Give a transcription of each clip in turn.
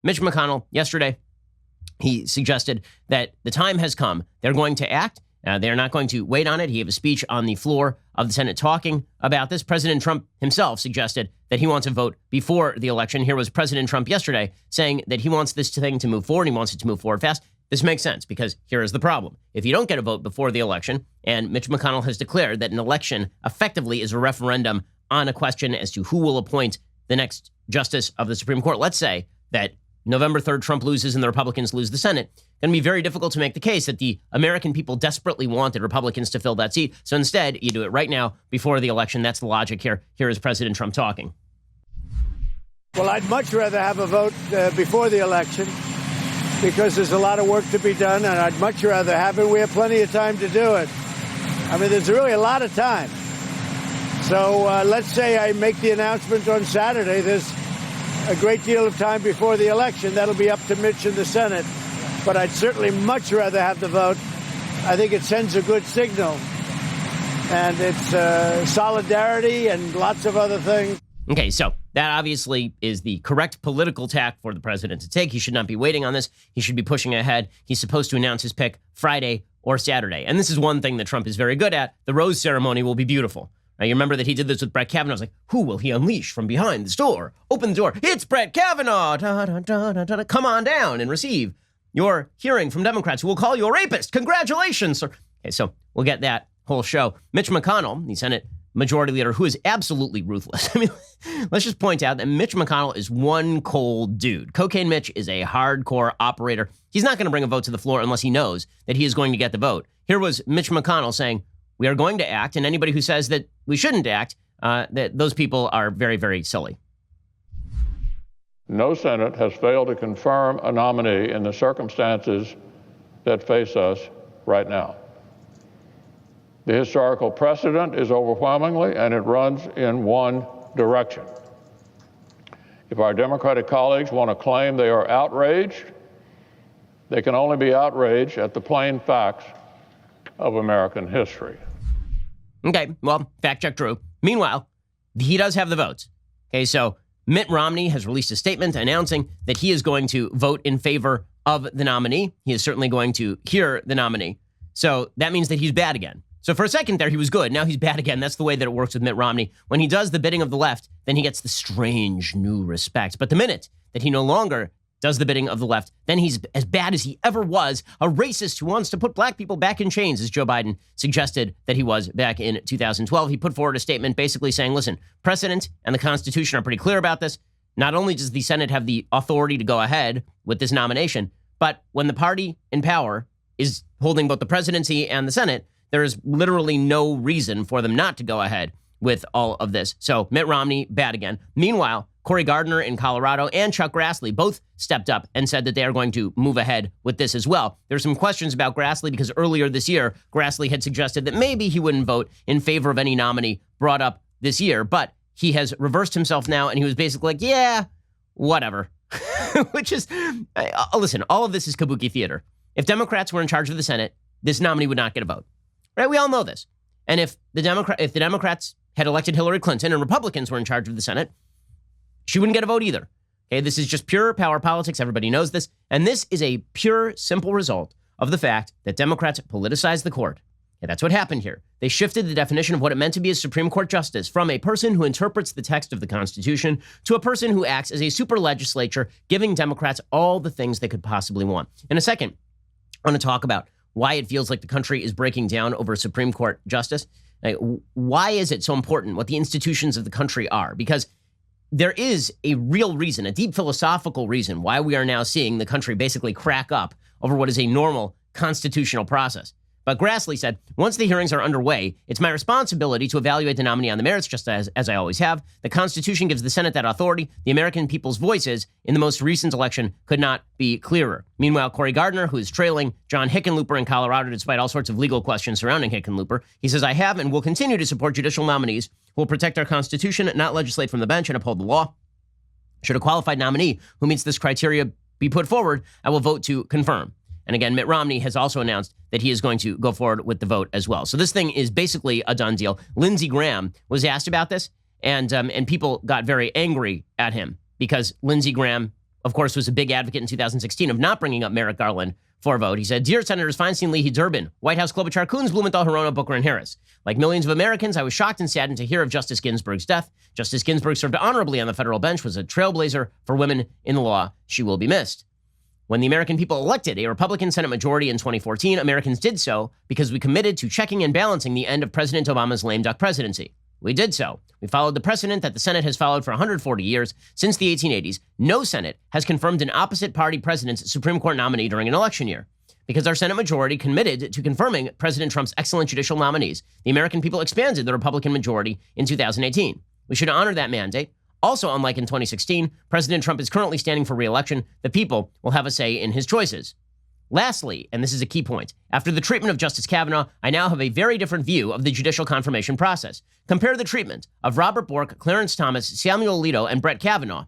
Mitch McConnell, yesterday, he suggested that the time has come. They're going to act. They're not going to wait on it. He gave a speech on the floor of the Senate talking about this. President Trump himself suggested that he wants a vote before the election. Here was President Trump yesterday saying that he wants this thing to move forward. He wants it to move forward fast. This makes sense because here is the problem. If you don't get a vote before the election, and Mitch McConnell has declared that an election effectively is a referendum on a question as to who will appoint the next justice of the Supreme Court. Let's say that November 3rd, Trump loses and the Republicans lose the Senate. It's going to be very difficult to make the case that the American people desperately wanted Republicans to fill that seat. So instead, you do it right now before the election. That's the logic here. Here is President Trump talking. Well, I'd much rather have a vote before the election because there's a lot of work to be done, and I'd much rather have it. We have plenty of time to do it. I mean, there's really a lot of time. So let's say I make the announcement on Saturday. There's a great deal of time before the election. That'll be up to Mitch and the Senate. But I'd certainly much rather have the vote. I think it sends a good signal. And it's solidarity and lots of other things. Okay, so that obviously is the correct political tack for the president to take. He should not be waiting on this. He should be pushing ahead. He's supposed to announce his pick Friday or Saturday. And this is one thing that Trump is very good at. The rose ceremony will be beautiful. Now, you remember that he did this with Brett Kavanaugh. I was like, who will he unleash from behind this door? Open the door. It's Brett Kavanaugh. Da, da, da, da, da. Come on down and receive your hearing from Democrats who will call you a rapist. Congratulations, sir. Okay, so we'll get that whole show. Mitch McConnell, the Senate Majority Leader, who is absolutely ruthless. I mean, let's just point out that Mitch McConnell is one cold dude. Cocaine Mitch is a hardcore operator. He's not going to bring a vote to the floor unless he knows that he is going to get the vote. Here was Mitch McConnell saying, we are going to act, and anybody who says that we shouldn't act, that those people are very, very silly. No Senate has failed to confirm a nominee in the circumstances that face us right now. The historical precedent is overwhelmingly, and it runs in one direction. If our Democratic colleagues want to claim they are outraged, they can only be outraged at the plain facts of American history. Okay, well, fact check true. Meanwhile, he does have the votes. Okay, so Mitt Romney has released a statement announcing that he is going to vote in favor of the nominee. He is certainly going to hear the nominee. So that means that he's bad again. So for a second there, he was good. Now he's bad again. That's the way that it works with Mitt Romney. When he does the bidding of the left, then he gets the strange new respect. But the minute that he no longer does the bidding of the left, then he's as bad as he ever was, a racist who wants to put black people back in chains, as Joe Biden suggested that he was back in 2012. He put forward a statement basically saying, listen, precedent and the Constitution are pretty clear about this. Not only does the Senate have the authority to go ahead with this nomination, but when the party in power is holding both the presidency and the Senate, there is literally no reason for them not to go ahead with all of this. So Mitt Romney, bad again. Meanwhile, Cory Gardner in Colorado and Chuck Grassley both stepped up and said that they are going to move ahead with this as well. There's some questions about Grassley because earlier this year, Grassley had suggested that maybe he wouldn't vote in favor of any nominee brought up this year, but he has reversed himself now and he was basically like, yeah, whatever. Which is, listen, all of this is kabuki theater. If Democrats were in charge of the Senate, this nominee would not get a vote. Right? We all know this. And if the Democrats had elected Hillary Clinton and Republicans were in charge of the Senate, she wouldn't get a vote either. Okay, this is just pure power politics. Everybody knows this. And this is a pure, simple result of the fact that Democrats politicized the court. And that's what happened here. They shifted the definition of what it meant to be a Supreme Court justice from a person who interprets the text of the Constitution to a person who acts as a super legislature, giving Democrats all the things they could possibly want. In a second, I want to talk about why it feels like the country is breaking down over a Supreme Court justice. Like, why is it so important what the institutions of the country are? Because there is a real reason, a deep philosophical reason why we are now seeing the country basically crack up over what is a normal constitutional process. But Grassley said, once the hearings are underway, it's my responsibility to evaluate the nominee on the merits, just as I always have. The Constitution gives the Senate that authority. The American people's voices in the most recent election could not be clearer. Meanwhile, Cory Gardner, who is trailing John Hickenlooper in Colorado despite all sorts of legal questions surrounding Hickenlooper, he says, I have and will continue to support judicial nominees who will protect our Constitution, not legislate from the bench and uphold the law. Should a qualified nominee who meets this criteria be put forward, I will vote to confirm. And again, Mitt Romney has also announced that he is going to go forward with the vote as well. So this thing is basically a done deal. Lindsey Graham was asked about this, and people got very angry at him because Lindsey Graham of course, was a big advocate in 2016 of not bringing up Merrick Garland for a vote. He said, "Dear Senators Feinstein, Leahy, Durbin, White House, Klobuchar, Coons, Blumenthal, Hirono, Booker, and Harris. Like millions of Americans, I was shocked and saddened to hear of Justice Ginsburg's death. Justice Ginsburg served honorably on the federal bench, was a trailblazer for women in the law. She will be missed." When the American people elected a Republican Senate majority in 2014, Americans did so because we committed to checking and balancing the end of President Obama's lame duck presidency. We did so. We followed the precedent that the Senate has followed for 140 years. Since the 1880s, no Senate has confirmed an opposite party president's Supreme Court nominee during an election year. Because our Senate majority committed to confirming President Trump's excellent judicial nominees, the American people expanded the Republican majority in 2018. We should honor that mandate. Also, unlike in 2016, President Trump is currently standing for re-election. The people will have a say in his choices. Lastly, and this is a key point, after the treatment of Justice Kavanaugh, I now have a very different view of the judicial confirmation process. Compare the treatment of Robert Bork, Clarence Thomas, Samuel Alito, and Brett Kavanaugh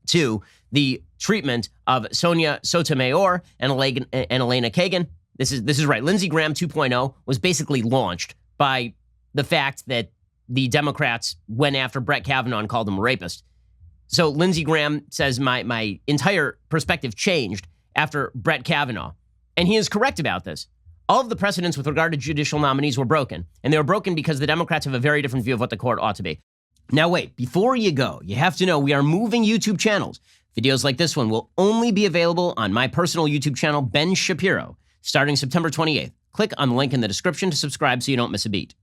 to the treatment of Sonia Sotomayor and Elena Kagan. This is right. Lindsey Graham 2.0 was basically launched by the fact that the Democrats went after Brett Kavanaugh and called him a rapist. So Lindsey Graham says my entire perspective changed after Brett Kavanaugh. And he is correct about this. All of the precedents with regard to judicial nominees were broken. And they were broken because the Democrats have a very different view of what the court ought to be. Now wait, before you go, you have to know we are moving YouTube channels. Videos like this one will only be available on my personal YouTube channel, Ben Shapiro, starting September 28th. Click on the link in the description to subscribe so you don't miss a beat.